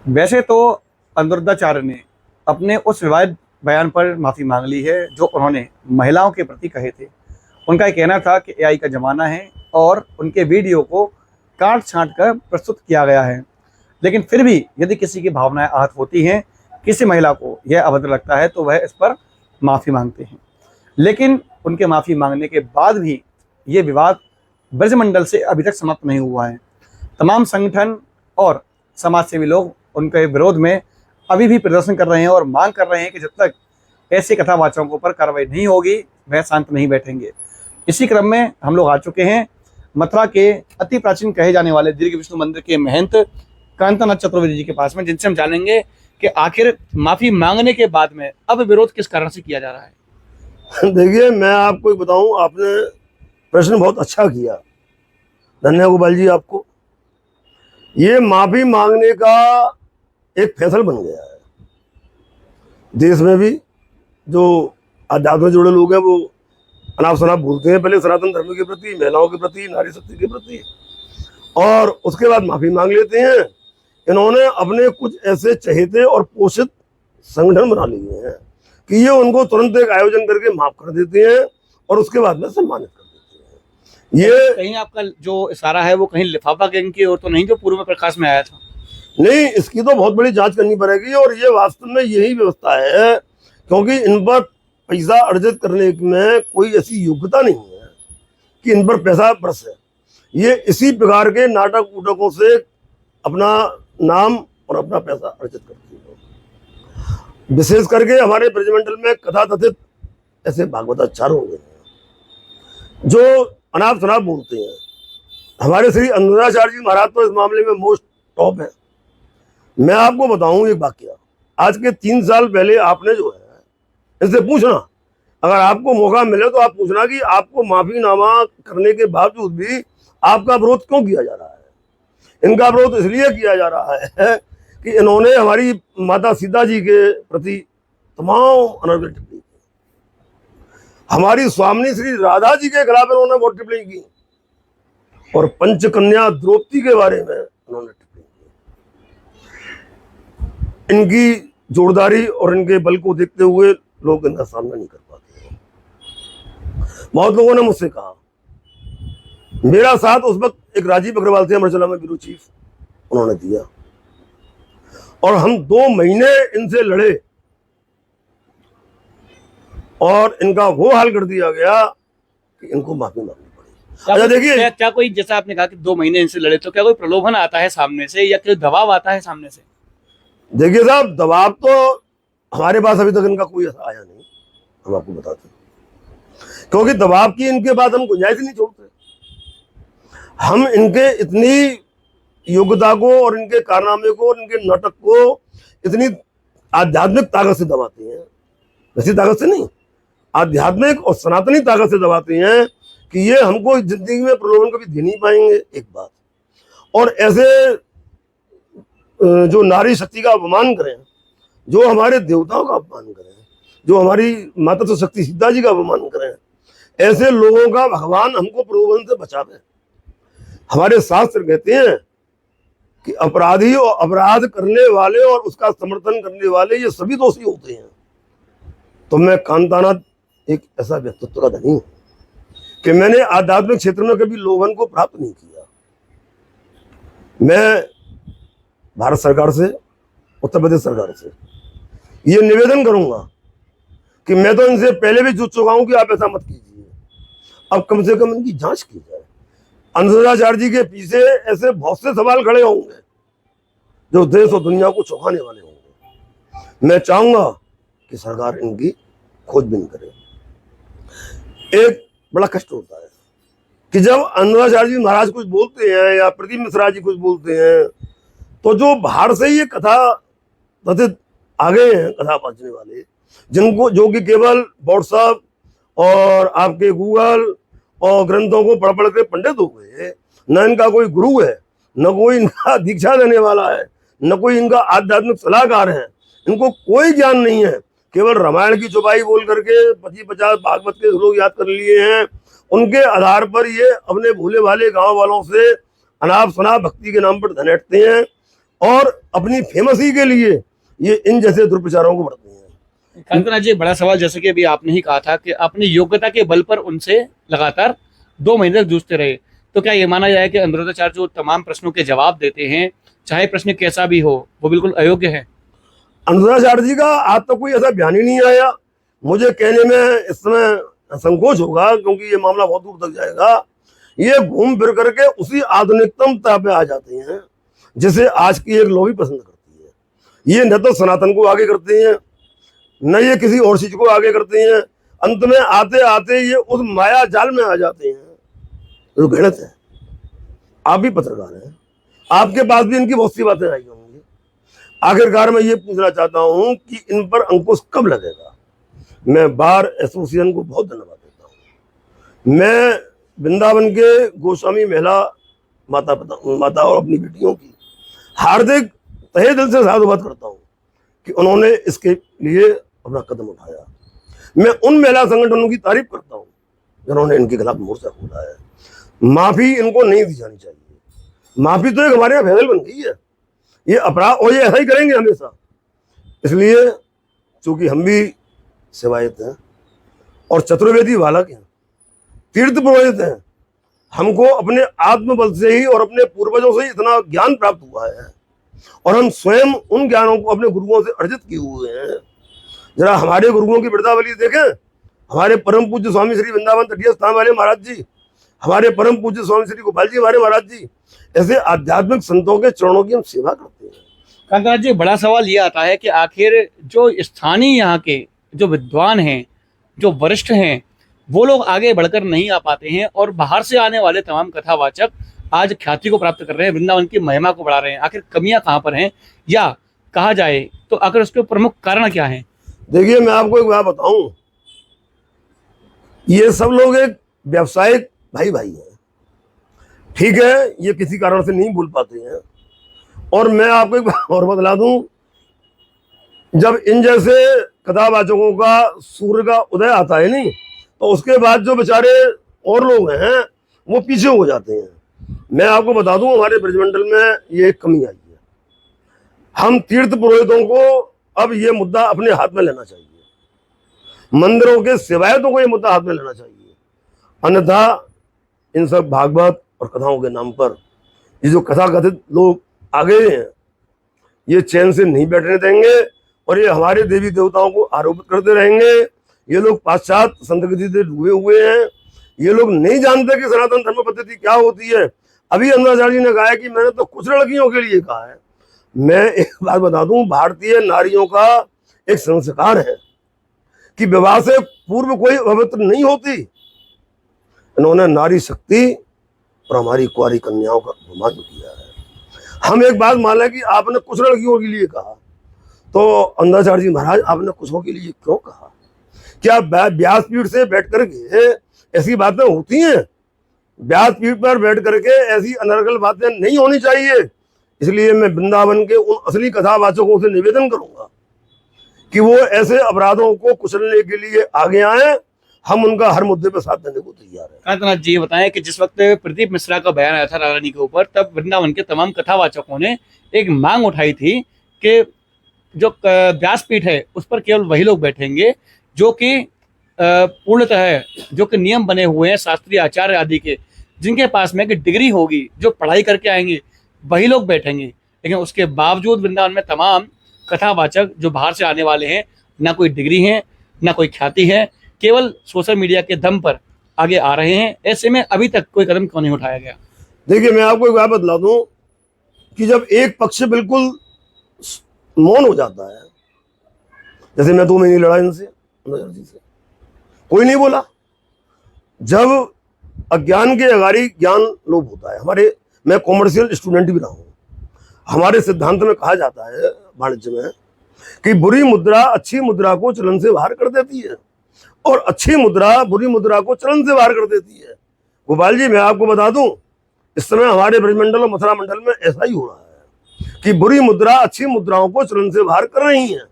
वैसे तो अनुरुद्धाचार्य ने अपने उस विवादित बयान पर माफ़ी मांग ली है जो उन्होंने महिलाओं के प्रति कहे थे। उनका ये कहना था कि एआई का ज़माना है और उनके वीडियो को काट छाँट कर प्रस्तुत किया गया है। लेकिन फिर भी यदि किसी की भावनाएं आहत होती हैं, किसी महिला को यह अभद्र लगता है तो वह इस पर माफ़ी मांगते हैं। लेकिन उनके माफ़ी मांगने के बाद भी ये विवाद ब्रजमंडल से अभी तक समाप्त नहीं हुआ है। तमाम संगठन और समाज सेवी लोग उनके विरोध में अभी भी प्रदर्शन कर रहे हैं और मांग कर रहे हैं कि जब तक ऐसे कथावाचकों पर कार्रवाई नहीं होगी वह शांत नहीं बैठेंगे। इसी क्रम में हम लोग आ चुके हैं मथुरा के अति प्राचीन कहे जाने वाले दीर्घ विष्णु मंदिर के महंत कांतानाथ चतुर्वेदी जी के पास में, जिनसे हम जानेंगे कि आखिर माफी मांगने के बाद में अब विरोध किस कारण से किया जा रहा है। देखिए, मैं आपको बताऊं, आपने प्रश्न बहुत अच्छा किया, धन्यवाद गोपाल जी आपको। ये माफी मांगने का एक फैसला बन गया है देश में भी। जो अध्यात्म से जुड़े लोग हैं वो अनाप शनाप भूलते हैं, पहले सनातन धर्म के प्रति, महिलाओं के प्रति, नारी शक्ति के प्रति, और उसके बाद माफी मांग लेते हैं। इन्होंने अपने कुछ ऐसे चहेते और पोषित संगठन बना लिए हैं कि ये उनको तुरंत एक आयोजन करके माफ कर देते हैं और उसके बाद में सम्मानित कर देते हैं। ये कहीं आपका जो इशारा है वो कहीं लिफाफा गैंग की ओर तो नहीं, जो पूर्व में प्रकाश में आया था? नहीं, इसकी तो बहुत बड़ी जांच करनी पड़ेगी और ये वास्तव में यही व्यवस्था है, क्योंकि इन पर पैसा अर्जित करने में कोई ऐसी योग्यता नहीं है कि इन पर पैसा बरसे। ये इसी प्रकार के नाटक उटकों से अपना नाम और अपना पैसा अर्जित करती है। विशेष करके हमारे ब्रजमंडल में कथा कथित ऐसे भागवताचार हो गए हैं जो अनाप शनाप बोलते हैं। हमारे श्री अनुरुद्धाचार्य जी महाराज तो इस मामले में मोस्ट टॉप है। मैं आपको बताऊं एक वाकया, आज के 3 साल पहले आपने जो है इससे पूछना, अगर आपको मौका मिले तो आप पूछना कि आपको माफीनामा करने के बावजूद भी आपका विरोध क्यों किया जा रहा है। इनका विरोध इसलिए किया जा रहा है कि इन्होंने हमारी माता सीता जी के प्रति तमाम अनर्गल टिप्पणी की, हमारी स्वामिनी श्री राधा जी के खिलाफ इन्होंने बहुत टिप्पणी की और पंचकन्या द्रौपदी के बारे में इन्होंने टिप्पणी की। इनकी जोरदारी और इनके बल को देखते हुए लोग इनका सामना नहीं कर पाते हैं। बहुत लोगों ने मुझसे कहा, मेरा साथ उस वक्त एक राजीव अग्रवाल थे अमरचला में ब्यूरो चीफ, उन्होंने दिया और हम 2 महीने इनसे लड़े और इनका वो हाल कर दिया गया कि इनको माफी मांगनी पड़ी। अच्छा देखिए, क्या कोई, जैसा आपने कहा कि 2 महीने इनसे लड़े, तो क्या कोई प्रलोभन आता है सामने से या कोई दबाव आता है सामने से? देखिए साहब, दबाव तो हमारे पास अभी तक इनका कोई ऐसा आया नहीं, हम आपको बताते हैं, क्योंकि दबाव की इनके बाद हम गुंजाइश नहीं छोड़ते। हम इनके इतनी योग्यता को और इनके कारनामे को और इनके नाटक को इतनी आध्यात्मिक ताकत से दबाते हैं, वैसी ताकत से नहीं, आध्यात्मिक और सनातनी ताकत से दबाते हैं कि ये हमको जिंदगी में प्रलोभन कभी दे नहीं पाएंगे, एक बात। और ऐसे जो नारी शक्ति का अपमान करें, जो हमारे देवताओं का अपमान करें, जो हमारी माता तो शक्ति सीता जी का अपमान करें, ऐसे लोगों का भगवान हमको प्रलोभन से बचावे। हमारे शास्त्र कहते हैं कि अपराधी और अपराध करने वाले और उसका समर्थन करने वाले ये सभी दोषी होते हैं। तो मैं कांतानाथ एक ऐसा व्यक्तित्व का धनी हूं कि मैंने आध्यात्मिक क्षेत्र में कभी लोभन को प्राप्त नहीं किया। मैं भारत सरकार से, उत्तर प्रदेश सरकार से ये निवेदन करूंगा कि मैं तो इनसे पहले भी जूझ चुका हूं कि आप ऐसा मत कीजिए, अब कम से कम इनकी जांच की जाए। अनुरुद्धाचार्य जी के पीछे ऐसे बहुत से सवाल खड़े होंगे जो देश और दुनिया को चौंकाने वाले होंगे। मैं चाहूंगा कि सरकार इनकी खोजबीन करे। एक बड़ा कष्ट होता है कि जब अनुरुद्धाचार्य जी महाराज कुछ बोलते हैं या प्रदीप मिश्रा जी कुछ बोलते हैं तो जो बाहर से ये कथा कथित आ गए हैं, कथा पहुंचने वाले, जिनको जो कि केवल व्हाट्सएप और आपके गूगल और ग्रंथों को पढ़ पढ़ के पंडित हो गए, न इनका कोई गुरु है, न कोई इनका दीक्षा देने वाला है, न कोई इनका आध्यात्मिक सलाहकार है, इनको कोई ज्ञान नहीं है, केवल रामायण की चौपाई बोल करके 25-50 भागवत के श्लोक याद कर लिए हैं। उनके आधार पर ये अपने भोले भाले गांव वालों से अनाप शनाप भक्ति के नाम पर धनेटते हैं और अपनी फेमसी के लिए ये इन जैसे दुष्प्रचारों को बढ़ते हैं। कांतनाथ जी, बड़ा सवाल, जैसे कि अभी आपने ही कहा था कि अपनी योग्यता के बल पर उनसे लगातार 2 महीने तक जूझते रहे, तो क्या ये माना जाए कि अनुराधाचार्य जो तमाम प्रश्नों के जवाब देते हैं, चाहे प्रश्न कैसा भी हो, वो बिल्कुल अयोग्य है? अनुराधाचार्य जी का आज तक कोई ऐसा बयान ही नहीं आया। मुझे कहने में इस समय संकोच होगा, क्योंकि ये मामला बहुत दूर तक जाएगा। ये घूम फिर करके उसी आधुनिकतम पे आ जाते हैं जिसे आज की एक लॉबी पसंद करती है। ये न तो सनातन को आगे करते हैं, न ये किसी और चीज को आगे करते हैं। अंत में आते आते ये उस माया जाल में आ जाते हैं जो गलत है। आप भी पत्रकार हैं, आपके पास भी इनकी बहुत सी बातें आई होंगी। आखिरकार मैं ये पूछना चाहता हूं कि इन पर अंकुश कब लगेगा। मैं बार एसोसिएशन को बहुत धन्यवाद देता हूं। मैं वृंदावन के गोस्वामी महिला माता और अपनी बेटियों की हार्दिक तहे दिल से साधुवाद करता हूं कि उन्होंने इसके लिए अपना कदम उठाया। मैं उन महिला संगठनों की तारीफ करता हूं जिन्होंने इनके खिलाफ मोर्चा खोला है। माफी इनको नहीं दी जानी चाहिए। माफी तो एक हमारे यहाँ फैसल बन गई है। ये अपराध, और ये ऐसा ही करेंगे हमेशा। इसलिए चूंकि हम भी सेवायत हैं और चतुर्वेदी बालक हैं, तीर्थ पुरोहित हैं, हमको अपने आत्मबल से ही और अपने पूर्वजों से ही इतना ज्ञान प्राप्त हुआ है, और हम स्वयं उन ज्ञानों को अपने गुरुओं से अर्जित किए हुए हैं। जरा हमारे गुरुओं की वृद्धावली देखें। हमारे परम पूज्य स्वामी श्री वृंदावन तटीय स्थान वाले महाराज जी, हमारे परम पूज्य स्वामी श्री गोपाल जी हमारे महाराज जी, ऐसे आध्यात्मिक संतों के चरणों की हम सेवा करते हैं। कांतनाथ जी, बड़ा सवाल ये आता है कि आखिर जो स्थानीय यहाँ के जो विद्वान हैं, जो वरिष्ठ हैं, वो लोग आगे बढ़कर नहीं आ पाते हैं, और बाहर से आने वाले तमाम कथावाचक आज ख्याति को प्राप्त कर रहे हैं, वृंदावन की महिमा को बढ़ा रहे हैं। आखिर कमियां कहाँ पर हैं, या कहा जाए तो आखिर उसके प्रमुख कारण क्या हैं? देखिए, मैं आपको एक बात बताऊं, ये सब लोग एक व्यवसायिक भाई हैं। ठीक है, ये किसी कारण से नहीं भूल पाते हैं। और मैं आपको एक बात और बतला दूं, जब इन जैसे कथावाचकों का सूर्य का उदय आता है नहीं, तो उसके बाद जो बेचारे और लोग हैं वो पीछे हो जाते हैं। मैं आपको बता दूं, हमारे ब्रजमंडल में ये एक कमी आई है। हम तीर्थ पुरोहितों को अब ये मुद्दा अपने हाथ में लेना चाहिए। मंदिरों के सेवायतों को ये मुद्दा हाथ में लेना चाहिए। अन्यथा इन सब भागवत और कथाओं के नाम पर ये जो कथाकथित लोग आ गए हैं, ये चैन से नहीं बैठने देंगे, और ये हमारे देवी देवताओं को आरोपित करते रहेंगे। ये लोग पाश्चात्य संस्कृति से डूबे हुए हैं। ये लोग नहीं जानते कि सनातन धर्म पद्धति क्या होती है। अभी अनुराधाचार्य जी ने कहा है कि मैंने तो कुछ लड़कियों के लिए कहा है। मैं एक बात बता दूं, भारतीय नारियों का एक संस्कार है कि विवाह से पूर्व कोई पवित्र नहीं होती। इन्होंने नारी शक्ति और हमारी कुंवारी कन्याओं का अपमान किया है। हम एक बात मान लें कि आपने कुछ लड़कियों के लिए कहा, तो अनुराधाचार्य जी महाराज आपने कुछों के लिए क्यों कहा? क्या व्यासपीठ से बैठ करके ऐसी बातें होती हैं? व्यासपीठ पर बैठ करके ऐसी अनर्गल बातें नहीं होनी चाहिए। इसलिए मैं वृंदावन के उन असली कथावाचकों से निवेदन करूंगा कि वो ऐसे अपराधों को कुचलने के लिए आगे आए। हम उनका हर मुद्दे पर साथ देने को तैयार है। कांतनाथ जी, ये बताएं कि जिस वक्त प्रदीप मिश्रा का बयान आया था रानी के ऊपर, तब वृंदावन के तमाम कथावाचकों ने एक मांग उठाई थी कि जो व्यासपीठ है उस पर केवल वही लोग बैठेंगे जो कि पूर्णतः जो कि नियम बने हुए हैं शास्त्रीय आचार्य आदि के, जिनके पास में कि डिग्री होगी, जो पढ़ाई करके आएंगे वही लोग बैठेंगे। लेकिन उसके बावजूद वृंदावन में तमाम कथावाचक जो बाहर से आने वाले हैं, ना कोई डिग्री है, ना कोई ख्याति है, केवल सोशल मीडिया के दम पर आगे आ रहे हैं। ऐसे में अभी तक कोई कदम क्यों नहीं उठाया गया? देखिए, मैं आपको एक बात बतला दूं कि जब एक पक्ष बिल्कुल मौन हो जाता है, जैसे मैं 2 महीने लड़ा इनसे, कोई नहीं बोला। जब अज्ञान के अगारी ज्ञान लोप होता है। मैं कॉमर्शियल स्टूडेंट भी रहा हूं। हमारे सिद्धांत में कहा जाता है वाणिज्य में कि बुरी मुद्रा अच्छी मुद्रा को चलन से बाहर कर देती है, और अच्छी मुद्रा बुरी मुद्रा को चलन से बाहर कर देती है। गोपाल जी, मैं आपको बता दूं, इस समय हमारे ब्रजमंडल और मथुरा मंडल में ऐसा ही हो रहा है कि बुरी मुद्रा अच्छी मुद्राओं को चलन से बाहर कर रही है।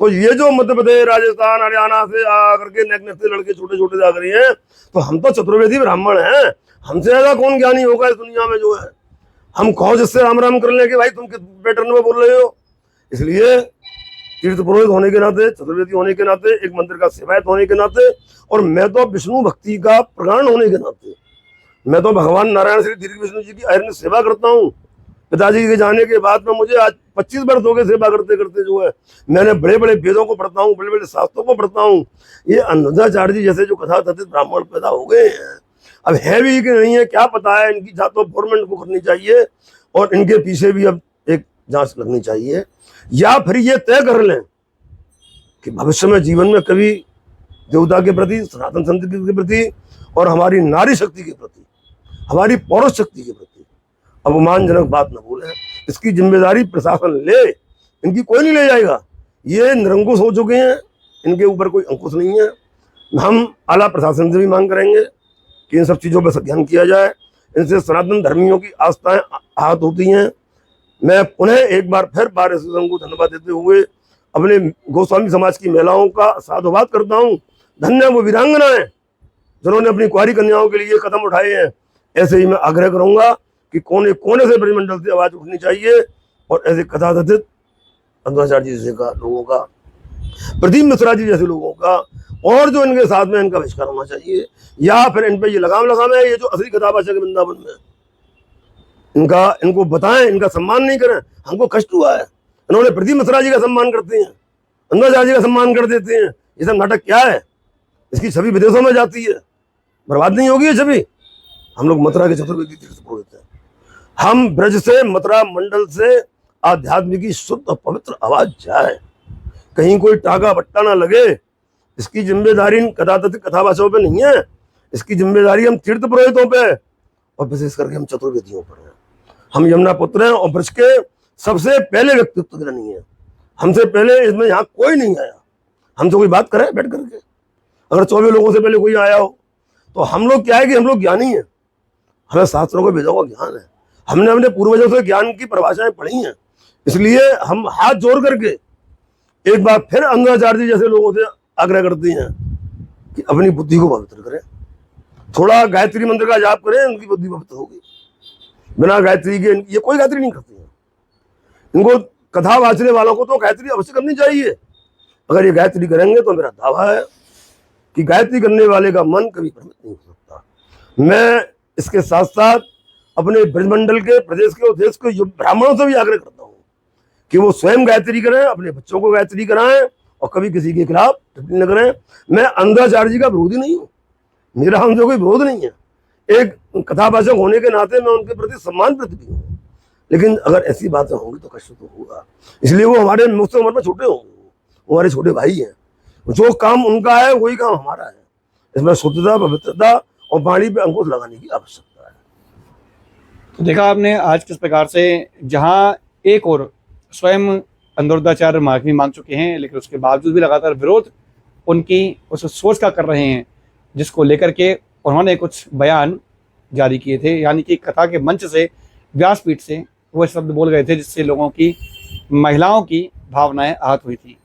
तो ये जो मध्य प्रदेश, राजस्थान, हरियाणा से आकर के नेक से लड़के छोटे छोटे जाग रही हैं, तो हम तो चतुर्वेदी ब्राह्मण हैं, हमसे ज्यादा कौन ज्ञानी होगा इस दुनिया में जो है। हम कहो जिससे राम राम कर लें कि भाई तुम किस पैटर्न में बोल रहे हो। इसलिए तीर्थ पुरोहित होने के नाते, चतुर्वेदी होने के नाते, एक मंदिर का सेवायत होने के नाते, और मैं तो विष्णु भक्ति का प्रगाण होने के नाते, मैं तो भगवान नारायण श्री दीर्घ विष्णु जी की अहरनिश सेवा करता हूँ। पिताजी के जाने के बाद में मुझे आज 25 वर्ष हो गए सेवा करते करते। जो है मैंने बड़े बड़े वेदों को पढ़ता हूँ, बड़े बड़े शास्त्रों को पढ़ता हूँ। ये अनुरुद्धाचार्य जी जैसे जो कथा कथित ब्राह्मण पैदा हो गए हैं, अब है भी कि नहीं है क्या पता है। इनकी जांच तो गवर्नमेंट को करनी चाहिए और इनके पीछे भी अब एक जांच लगनी चाहिए, या फिर ये तय कर लें कि भविष्य में जीवन में कभी देवता के प्रति, सनातन संस्कृति के प्रति और हमारी नारी शक्ति के प्रति, हमारी पौरुष शक्ति के प्रति अपमानजनक बात न बोले। इसकी जिम्मेदारी प्रशासन ले, इनकी कोई नहीं ले जाएगा। ये निरंकुश हो चुके हैं, इनके ऊपर कोई अंकुश नहीं है। हम आला प्रशासन से भी मांग करेंगे कि इन सब चीज़ों पर संज्ञान किया जाए। इनसे सनातन धर्मियों की आस्थाएं आहत होती हैं। मैं पुनः एक बार फिर बार को धन्यवाद देते हुए अपने गोस्वामी समाज की महिलाओं का साधुवाद करता हूँ। धन्य वो वीरांगनाएं जिन्होंने अपनी कुंवारी कन्याओं के लिए कदम उठाए हैं। ऐसे ही मैं आग्रह करूंगा कि कोने कोने से ब्रजमंडल से आवाज उठनी चाहिए और ऐसे कथाकथित अनुरुद्धाचार्य जी जैसे का लोगों का, प्रदीप मिश्रा जी जैसे लोगों का, और जो इनके साथ में इनका बहिष्कार होना चाहिए, या फिर इन पे ये लगाम लगामे। ये जो असली कथावाचक है वृंदावन में, इनको बताएं, इनका सम्मान नहीं करें। हमको कष्ट हुआ है, इन्होंने प्रदीप मिश्रा जी का सम्मान करते हैं, अनुरुद्धाचार्य जी का सम्मान कर देते हैं। ये सब नाटक क्या है? इसकी छवि विदेशों में जाती है, बर्बाद नहीं होगी ये छवि। हम लोग मथुरा के चतुर्वेदी तीर्थ पुरोहित हैं। हम ब्रज से, मथुरा मंडल से आध्यात्म की शुद्ध और पवित्र आवाज जाए, कहीं कोई टाका बट्टा ना लगे। इसकी जिम्मेदारी इन कथाकथित कथावाचकों पे नहीं है, इसकी जिम्मेदारी हम तीर्थ पुरोहितों पे और विशेष करके हम चतुर्वेदियों पर हैं। हम यमुना पुत्र हैं और ब्रज के सबसे पहले व्यक्तित्व ग्रहणी है। हमसे पहले इसमें यहाँ कोई नहीं आया। हमसे कोई बात करे बैठ करके? अगर 24 लोगों से पहले कोई आया हो तो हम लोग क्या है कि हम लोग ज्ञानी हैं, हमें शास्त्रों को भेजा हुआ ज्ञान है, हमने अपने पूर्वजों से ज्ञान की परिभाषाएं पढ़ी हैं। इसलिए हम हाथ जोड़ करके एक बार फिर अनुरुद्धाचार्य जी जैसे लोगों से आग्रह करते हैं कि अपनी बुद्धि को पवित्र करें, थोड़ा गायत्री मंत्र का जाप करें, उनकी बुद्धि पवित्र होगी। बिना गायत्री के ये कोई गायत्री नहीं करते हैं। इनको कथा वाचने वालों को तो गायत्री अवश्य करनी चाहिए। अगर ये गायत्री करेंगे तो मेरा दावा है कि गायत्री करने वाले का मन कभी भ्रमित नहीं हो सकता। मैं इसके साथ साथ अपने ब्रजमंडल के, प्रदेश के और देश के ब्राह्मणों से भी आग्रह करता हूँ कि वो स्वयं गायत्री करें, अपने बच्चों को गायत्री कराएं और कभी किसी के खिलाफ टिप्पणी न करें। मैं अनुरुद्धाचार्य जी का विरोधी नहीं हूँ, मेरा उनसे कोई विरोध नहीं है। एक कथावाचक होने के नाते मैं उनके प्रति सम्मान प्रति भी हूँ, लेकिन अगर ऐसी बातें होंगी तो कष्ट तो होगा। इसलिए वो हमारे मुझसे उम्र में छोटे होंगे, वो हमारे छोटे भाई हैं। जो काम उनका है वही काम हमारा है। इसमें शुद्धता, पवित्रता और वाणी पे अंकुश लगाने की आवश्यकता है। तो देखा आपने आज किस प्रकार से जहां एक और स्वयं अनुरुद्धाचार्य माफी मांग चुके हैं, लेकिन उसके बावजूद भी लगातार विरोध उनकी उस सोच का कर रहे हैं, जिसको लेकर के उन्होंने कुछ बयान जारी किए थे। यानी कि कथा के मंच से, व्यासपीठ से वो शब्द बोल गए थे जिससे लोगों की, महिलाओं की भावनाएं आहत हुई थी।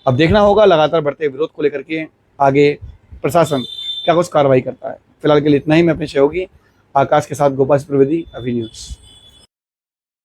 अब देखना होगा लगातार बढ़ते विरोध को लेकर के आगे प्रशासन क्या कुछ कार्रवाई करता है। फिलहाल के लिए इतना ही। मैं अपने सहयोगी आकाश के साथ गोपाल चतुर्वेदी, अभी न्यूज़।